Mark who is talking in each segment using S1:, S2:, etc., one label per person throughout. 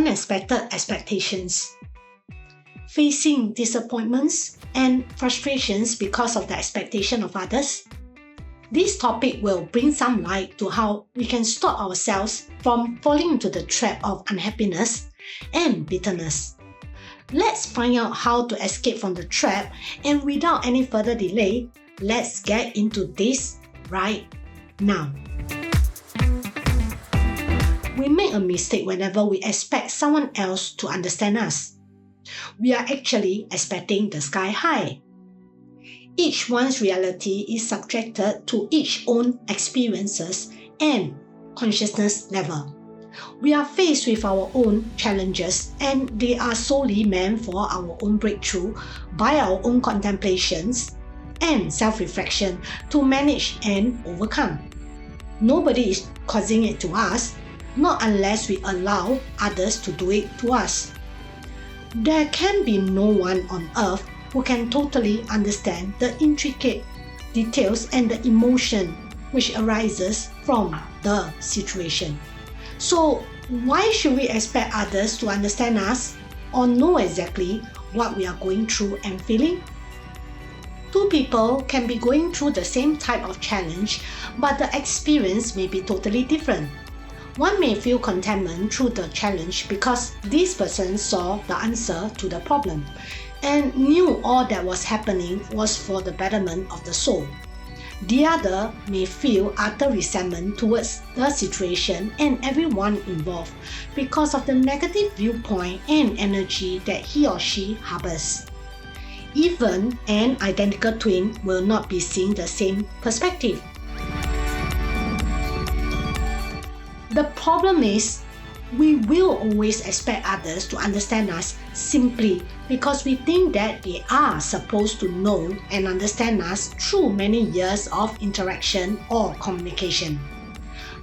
S1: unexpected expectations. Facing disappointments and frustrations because of the expectation of others. This topic will bring some light to how we can stop ourselves from falling into the trap of unhappiness and bitterness. Let's find out how to escape from the trap, and without any further delay, let's get into this right now. We make a mistake whenever we expect someone else to understand us. We are actually expecting the sky high. Each one's reality is subjected to each own experiences and consciousness level. We are faced with our own challenges, and they are solely meant for our own breakthrough by our own contemplations and self-reflection to manage and overcome. Nobody is causing it to us, not unless we allow others to do it to us. There can be no one on earth who can totally understand the intricate details and the emotion which arises from the situation. So why should we expect others to understand us or know exactly what we are going through and feeling? Two people can be going through the same type of challenge, but the experience may be totally different. One may feel contentment through the challenge because this person saw the answer to the problem and knew all that was happening was for the betterment of the soul. The other may feel utter resentment towards the situation and everyone involved because of the negative viewpoint and energy that he or she harbors. Even an identical twin will not be seeing the same perspective. The problem is, we will always expect others to understand us simply because we think that they are supposed to know and understand us through many years of interaction or communication.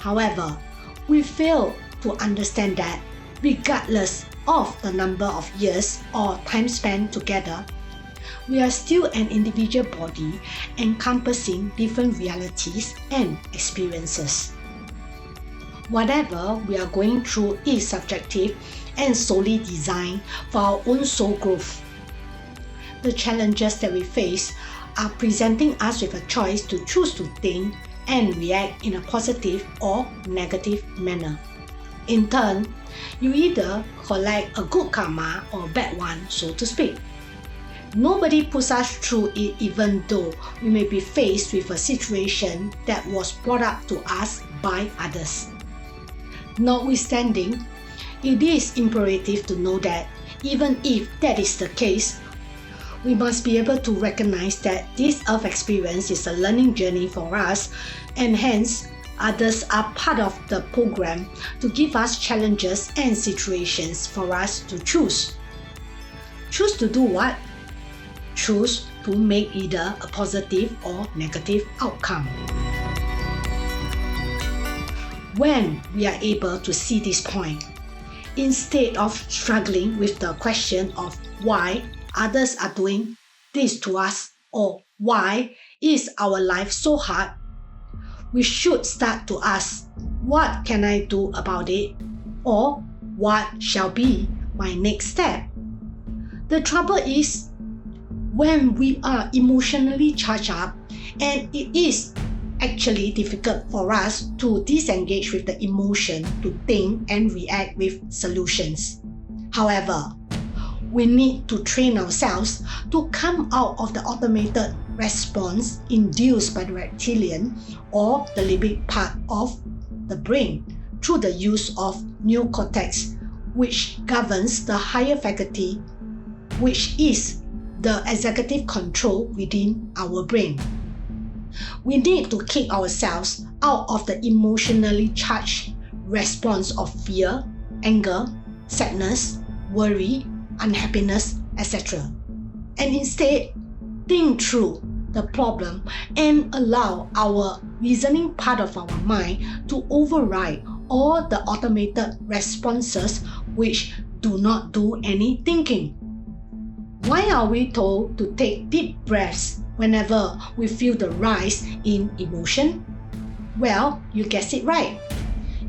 S1: However, we fail to understand that regardless of the number of years or time spent together, we are still an individual body encompassing different realities and experiences. Whatever we are going through is subjective and solely designed for our own soul growth. The challenges that we face are presenting us with a choice to choose to think and react in a positive or negative manner. In turn, you either collect a good karma or a bad one, so to speak. Nobody puts us through it, even though we may be faced with a situation that was brought up to us by others. Notwithstanding, it is imperative to know that even if that is the case, we must be able to recognize that this earth experience is a learning journey for us, and hence others are part of the program to give us challenges and situations for us to choose. Choose to do what? Choose to make either a positive or negative outcome. When we are able to see this point, instead of struggling with the question of why others are doing this to us or why is our life so hard, we should start to ask, what can I do about it? Or what shall be my next step? The trouble is, when we are emotionally charged up, and it is actually difficult for us to disengage with the emotion to think and react with solutions. However, we need to train ourselves to come out of the automated response induced by the reptilian or the limbic part of the brain through the use of neocortex, which governs the higher faculty, which is the executive control within our brain. We need to kick ourselves out of the emotionally charged response of fear, anger, sadness, worry, unhappiness, etc. And instead, think through the problem and allow our reasoning part of our mind to override all the automated responses which do not do any thinking. Why are we told to take deep breaths whenever we feel the rise in emotion? Well, you guessed it right.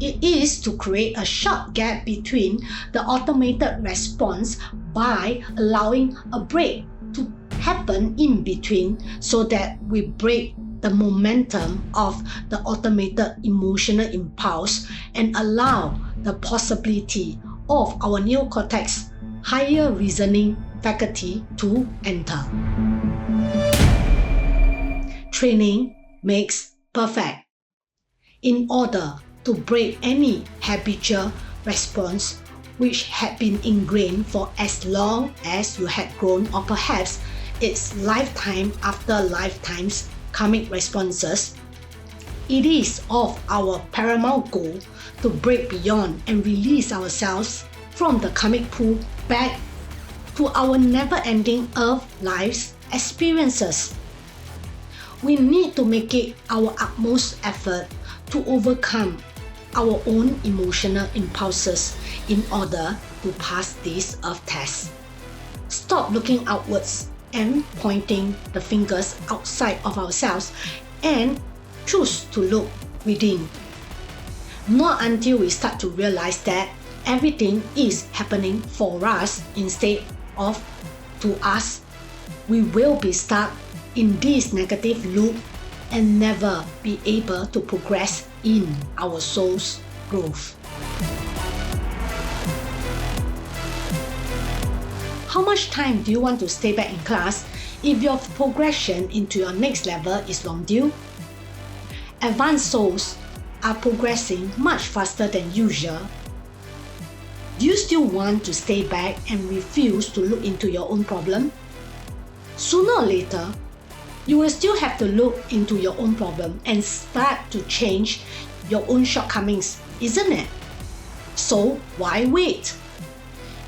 S1: It is to create a short gap between the automated response by allowing a break to happen in between so that we break the momentum of the automated emotional impulse and allow the possibility of our neocortex higher reasoning faculty to enter. Training makes perfect. In order to break any habitual response which had been ingrained for as long as you had grown, or perhaps it's lifetime after lifetimes karmic responses, it is of our paramount goal to break beyond and release ourselves from the karmic pool back to our never-ending earth life's experiences. We need to make it our utmost effort to overcome our own emotional impulses in order to pass this earth test. Stop looking outwards and pointing the fingers outside of ourselves and choose to look within. Not until we start to realize that everything is happening for us instead of to us, we will be stuck in this negative loop and never be able to progress in our soul's growth. How much time do you want to stay back in class if your progression into your next level is long due? Advanced souls are progressing much faster than usual. Do you still want to stay back and refuse to look into your own problem? Sooner or later, you will still have to look into your own problem and start to change your own shortcomings, isn't it? So why wait?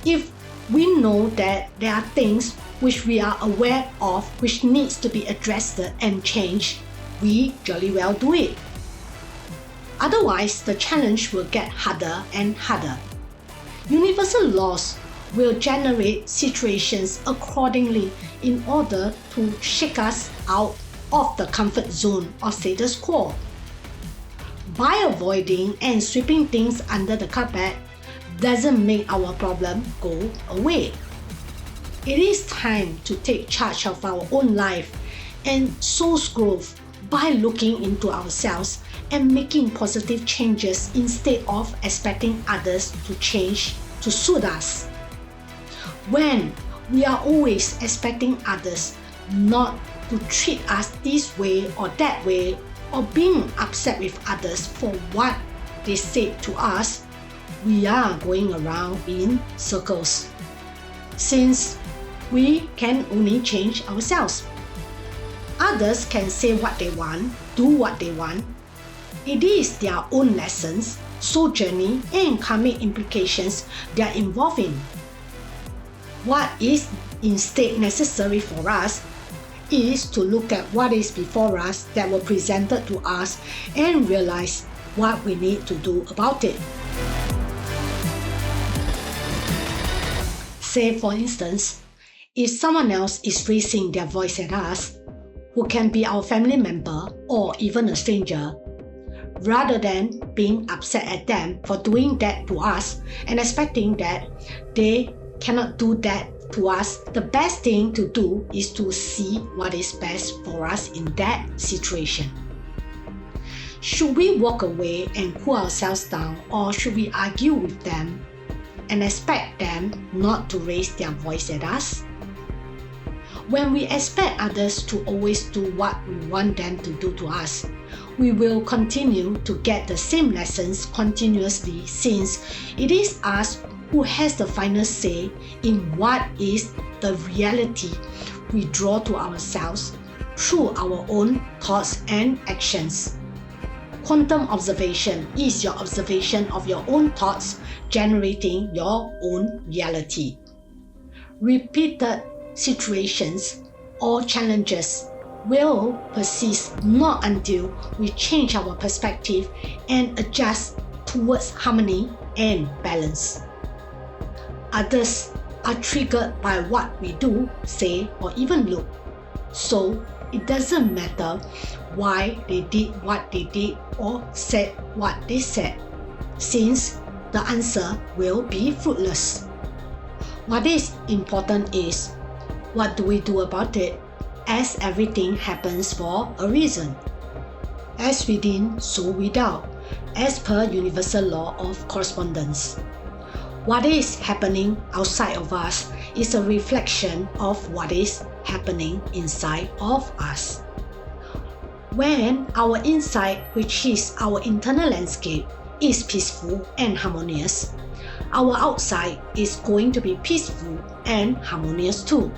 S1: If we know that there are things which we are aware of which needs to be addressed and changed, we jolly well do it. Otherwise, the challenge will get harder and harder. Universal laws will generate situations accordingly in order to shake us out of the comfort zone of status quo. By avoiding and sweeping things under the carpet doesn't make our problem go away. It is time to take charge of our own life and soul's growth by looking into ourselves and making positive changes instead of expecting others to change to suit us. When we are always expecting others not to treat us this way or that way, or being upset with others for what they said to us, we are going around in circles. Since we can only change ourselves. Others can say what they want, do what they want. It is their own lessons, soul journey, and karmic implications they are involved in. What is instead necessary for us is to look at what is before us that were presented to us and realize what we need to do about it. Say for instance, if someone else is raising their voice at us, who can be our family member or even a stranger, rather than being upset at them for doing that to us and expecting that they cannot do that to us, the best thing to do is to see what is best for us in that situation. Should we walk away and cool ourselves down, or should we argue with them and expect them not to raise their voice at us? When we expect others to always do what we want them to do to us, we will continue to get the same lessons continuously, since it is us who has the final say in what is the reality we draw to ourselves through our own thoughts and actions. Quantum observation is your observation of your own thoughts generating your own reality. Repeated situations or challenges will persist not until we change our perspective and adjust towards harmony and balance. Others are triggered by what we do, say, or even look. So it doesn't matter why they did what they did or said what they said. since the answer will be fruitless. What is important is, what do we do about it, as everything happens for a reason. As within, so without, as per universal law of correspondence. What is happening outside of us is a reflection of what is happening inside of us. When our inside, which is our internal landscape, is peaceful and harmonious, our outside is going to be peaceful and harmonious too.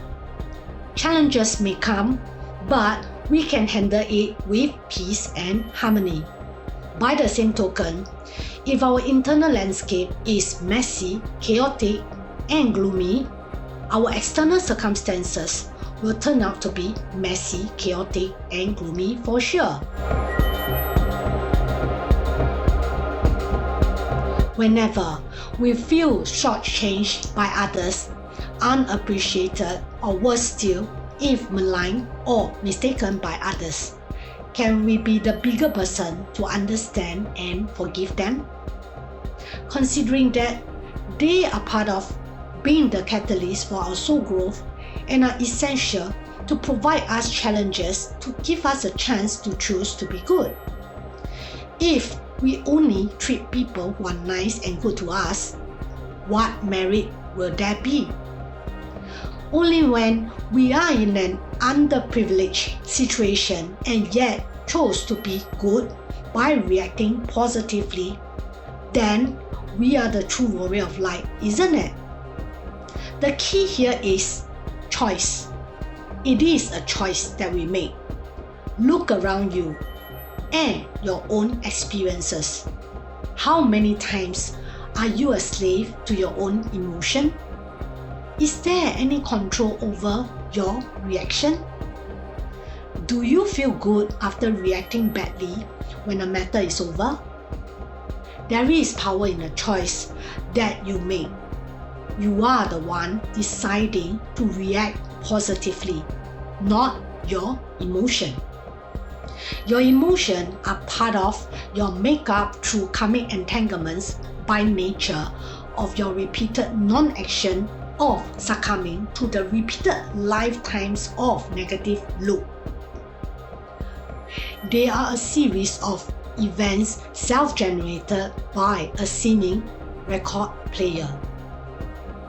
S1: Challenges may come, but we can handle it with peace and harmony. By the same token, if our internal landscape is messy, chaotic, and gloomy, our external circumstances will turn out to be messy, chaotic, and gloomy for sure. Whenever we feel shortchanged by others, unappreciated, or worse still, if maligned or mistaken by others, can we be the bigger person to understand and forgive them? Considering that they are part of being the catalyst for our soul growth and are essential to provide us challenges to give us a chance to choose to be good. If we only treat people who are nice and good to us, what merit will there be? Only when we are in an underprivileged situation and yet chose to be good by reacting positively, then we are the true warrior of light, isn't it? The key here is choice. It is a choice that we make. Look around you and your own experiences. How many times are you a slave to your own emotion? Is there any control over your reaction? Do you feel good after reacting badly when a matter is over? There is power in a choice that you make. You are the one deciding to react positively, not your emotion. Your emotions are part of your makeup through karmic entanglements by nature of your repeated non-action of succumbing to the repeated lifetimes of negative loop. They are a series of events self-generated by a seeming record player.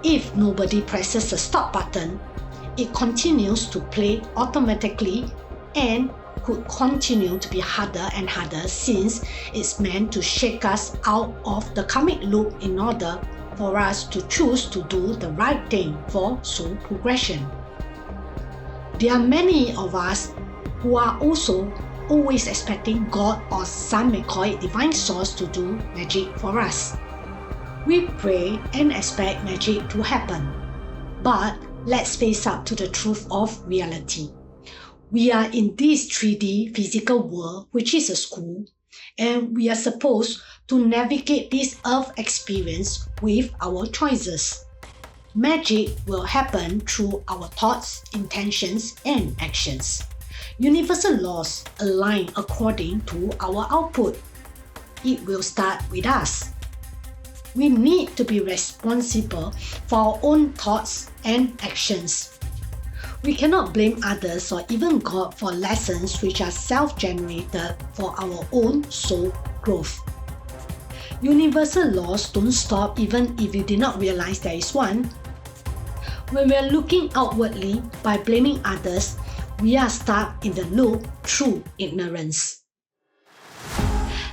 S1: If nobody presses the stop button, it continues to play automatically and could continue to be harder and harder since it's meant to shake us out of the karmic loop in order for us to choose to do the right thing for soul progression. There are many of us who are also always expecting God, or some may call it divine source, to do magic for us. We pray and expect magic to happen. But let's face up to the truth of reality. We are in this 3D physical world, which is a school, and we are supposed to navigate this earth experience with our choices. Magic will happen through our thoughts, intentions, and actions. Universal laws align according to our output. It will start with us. We need to be responsible for our own thoughts and actions. We cannot blame others or even God for lessons which are self-generated for our own soul growth. Universal laws don't stop even if you did not realize there is one. When we are looking outwardly by blaming others, we are stuck in the loop through ignorance.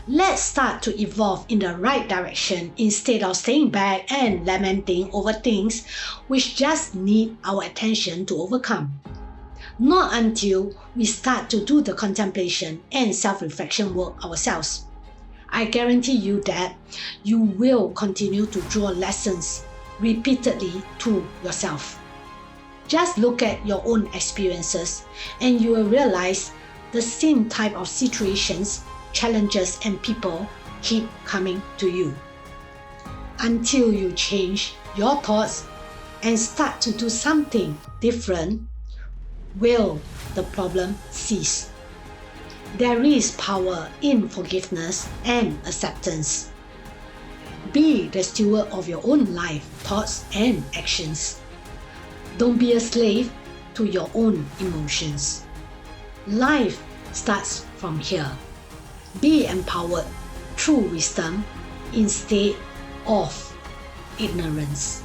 S1: Let's start to evolve in the right direction instead of staying back and lamenting over things which just need our attention to overcome. Not until we start to do the contemplation and self-reflection work ourselves. I guarantee you that you will continue to draw lessons repeatedly to yourself. Just look at your own experiences and you will realize the same type of situations, challenges, and people keep coming to you. Until you change your thoughts and start to do something different, will the problem cease? There is power in forgiveness and acceptance. Be the steward of your own life, thoughts, and actions. Don't be a slave to your own emotions. Life starts from here. Be empowered through wisdom instead of ignorance.